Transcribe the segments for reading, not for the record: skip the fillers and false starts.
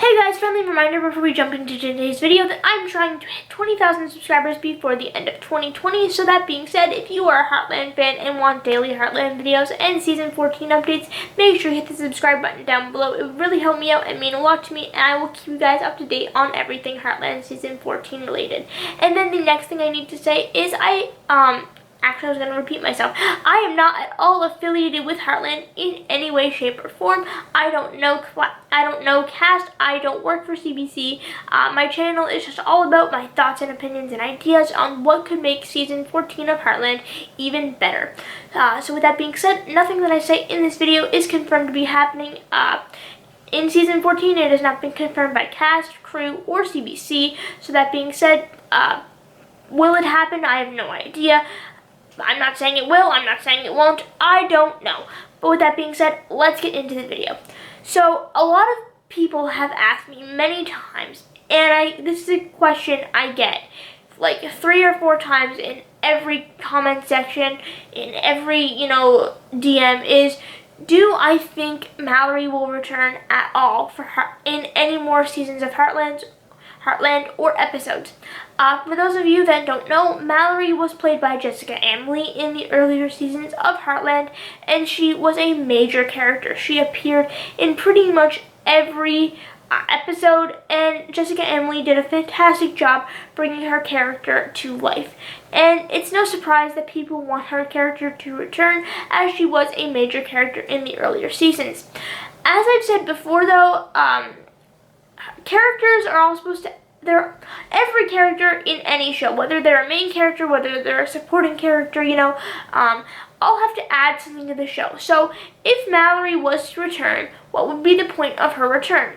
Hey guys, friendly reminder before we jump into today's video that I'm trying to hit 20,000 subscribers before the end of 2020. So that being said, if you are a Heartland fan and want daily Heartland videos and Season 14 updates, make sure you hit the subscribe button down below. It would really help me out and mean a lot to me, and I will keep you guys up to date on everything Heartland Season 14 related. And then the next thing I need to say is actually, I was going to repeat myself. I am not at all affiliated with Heartland in any way, shape, or form. I don't know cast. I don't work for CBC. My channel is just all about my thoughts and opinions and ideas on what could make Season 14 of Heartland even better. So with that being said, nothing that I say in this video is confirmed to be happening in Season 14. It has not been confirmed by cast, crew, or CBC. So that being said, will it happen? I have no idea. I'm not saying it will, I'm not saying it won't, I don't know. But with that being said, let's get into the video. So, a lot of people have asked me many times, and this is a question I get like 3 or 4 times in every comment section, in every, DM, is, do I think Mallory will return at all for her in any more seasons of Heartland or episodes? For those of you that don't know, Mallory was played by Jessica Amlee in the earlier seasons of Heartland, and she was a major character. She appeared in pretty much every episode, and Jessica Amlee did a fantastic job bringing her character to life. And it's no surprise that people want her character to return, as she was a major character in the earlier seasons. As I've said before, though, characters are all supposed to, every character in any show, whether they're a main character, whether they're a supporting character, all have to add something to the show. So if Mallory was to return, what would be the point of her return?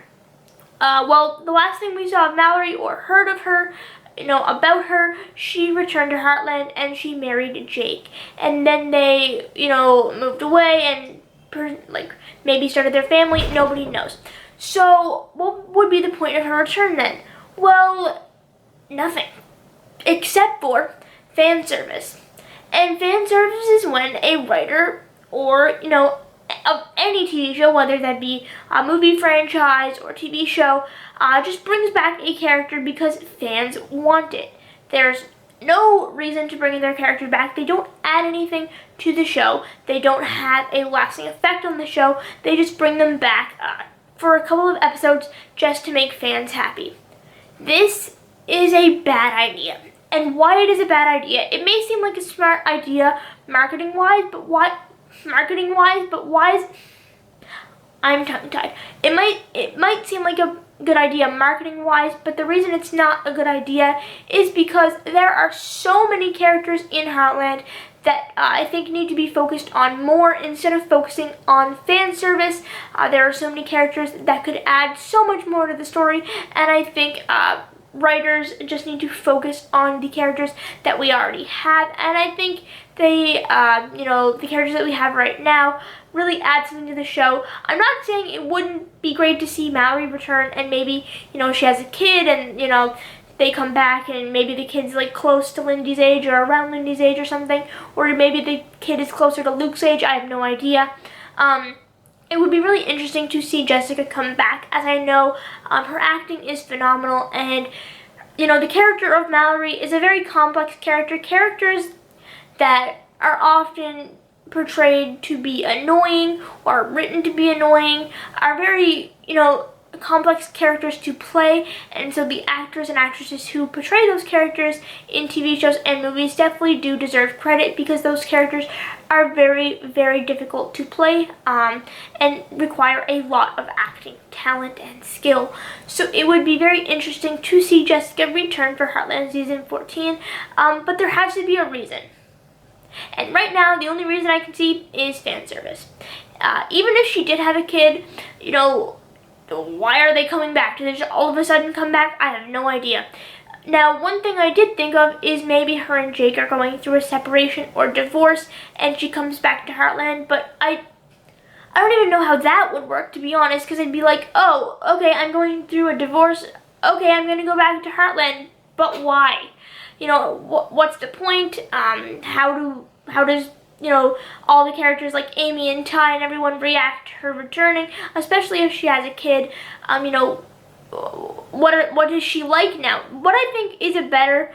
Well, the last thing we saw of Mallory or heard of her, about her, she returned to Heartland and she married Jake. And then they, moved away and maybe started their family. Nobody knows. So what would be the point of her return then? Well, nothing. Except for fan service. And fan service is when a writer or, of any TV show, whether that be a movie franchise or TV show, just brings back a character because fans want it. There's no reason to bring their character back. They don't add anything to the show. They don't have a lasting effect on the show. They just bring them back for a couple of episodes just to make fans happy. This is a bad idea. And why it is a bad idea, it may seem like a smart idea marketing-wise, but why is... I'm tongue-tied. It might seem like a good idea marketing-wise, but the reason it's not a good idea is because there are so many characters in Heartland that I think need to be focused on more instead of focusing on fan service. There are so many characters that could add so much more to the story, and I think writers just need to focus on the characters that we already have, and I think they, the characters that we have right now really add something to the show. I'm not saying it wouldn't be great to see Mallory return and maybe, she has a kid and, they come back and maybe the kid's like close to Lindy's age or around Lindy's age or something, or maybe the kid is closer to Luke's age. I have no idea. It would be really interesting to see Jessica come back, as I know her acting is phenomenal, and the character of Mallory is a very complex character. Characters that are often portrayed to be annoying or written to be annoying are very, complex characters to play, and so the actors and actresses who portray those characters in TV shows and movies definitely do deserve credit, because those characters are very, very difficult to play and require a lot of acting talent and skill. So it would be very interesting to see Jessica return for Heartland Season 14, but there has to be a reason. And right now, the only reason I can see is fan service. Even if she did have a kid, why are they coming back? Do they just all of a sudden come back? I have no idea. Now, one thing I did think of is maybe her and Jake are going through a separation or divorce and she comes back to Heartland, but I don't even know how that would work, to be honest, because I'd be like, oh, okay, I'm going through a divorce. Okay, I'm going to go back to Heartland, but why? What's the point? How does all the characters like Amy and Ty and everyone react to her returning, especially if she has a kid. what is she like now? What I think is a better,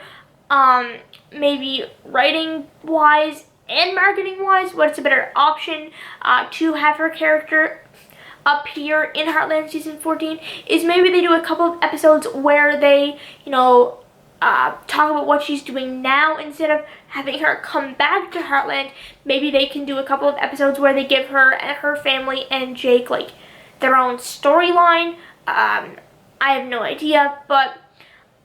maybe writing wise and marketing wise, what's a better option to have her character appear in Heartland season 14 is maybe they do a couple of episodes where they, talk about what she's doing now instead of having her come back to Heartland. Maybe they can do a couple of episodes where they give her and her family and Jake like their own storyline. I have no idea, but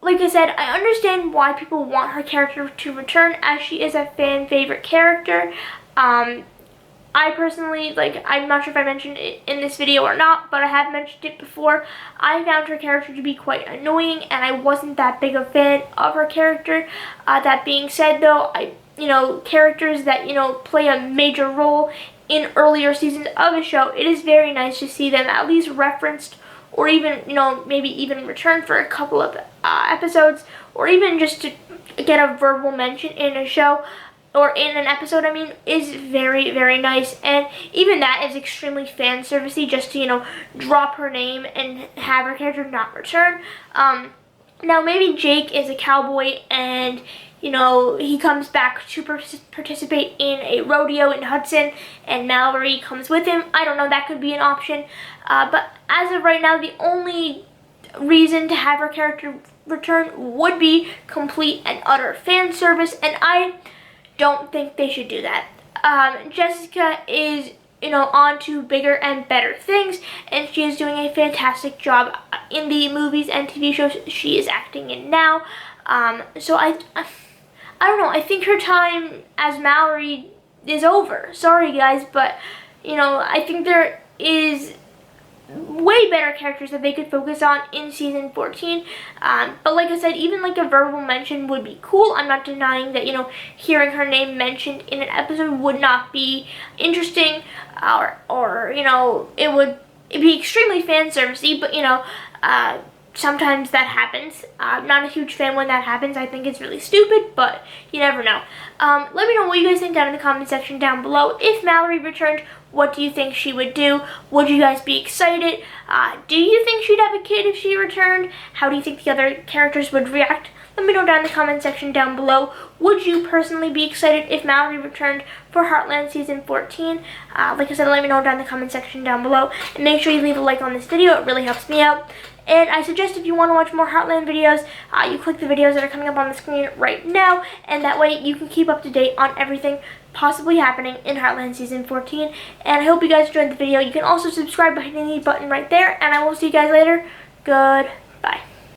like I said, I understand why people want her character to return, as she is a fan favorite character. I personally, I'm not sure if I mentioned it in this video or not, but I have mentioned it before. I found her character to be quite annoying, and I wasn't that big a fan of her character. That being said, though, characters that, play a major role in earlier seasons of a show, it is very nice to see them at least referenced, or even, maybe even return for a couple of episodes, or even just to get a verbal mention in a show, or in an episode, is very, very nice. And even that is extremely fan servicey, just to, drop her name and have her character not return. Now maybe Jake is a cowboy and, he comes back to participate in a rodeo in Hudson and Mallory comes with him. I don't know, that could be an option. But as of right now, the only reason to have her character return would be complete and utter fan service, and I don't think they should do that. Jessica is, on to bigger and better things, and she is doing a fantastic job in the movies and TV shows she is acting in now. So I don't know, I think her time as Mallory is over. Sorry guys, but, I think there is way better characters that they could focus on in season 14. But like I said, even like a verbal mention would be cool. I'm not denying that, hearing her name mentioned in an episode would not be interesting, or it'd be extremely fan servicey, but sometimes that happens. I'm not a huge fan when that happens. I think it's really stupid, but you never know. Let me know what you guys think down in the comment section down below. If Mallory returned, what do you think she would do? Would you guys be excited? Do you think she'd have a kid if she returned? How do you think the other characters would react? Let me know down in the comment section down below. Would you personally be excited if Mallory returned for Heartland season 14? Like I said, let me know down in the comment section down below. And make sure you leave a like on this video. It really helps me out. And I suggest if you want to watch more Heartland videos, you click the videos that are coming up on the screen right now, and that way you can keep up to date on everything possibly happening in Heartland season 14. And I hope you guys enjoyed the video. You can also subscribe by hitting the button right there, and I will see you guys later. Goodbye.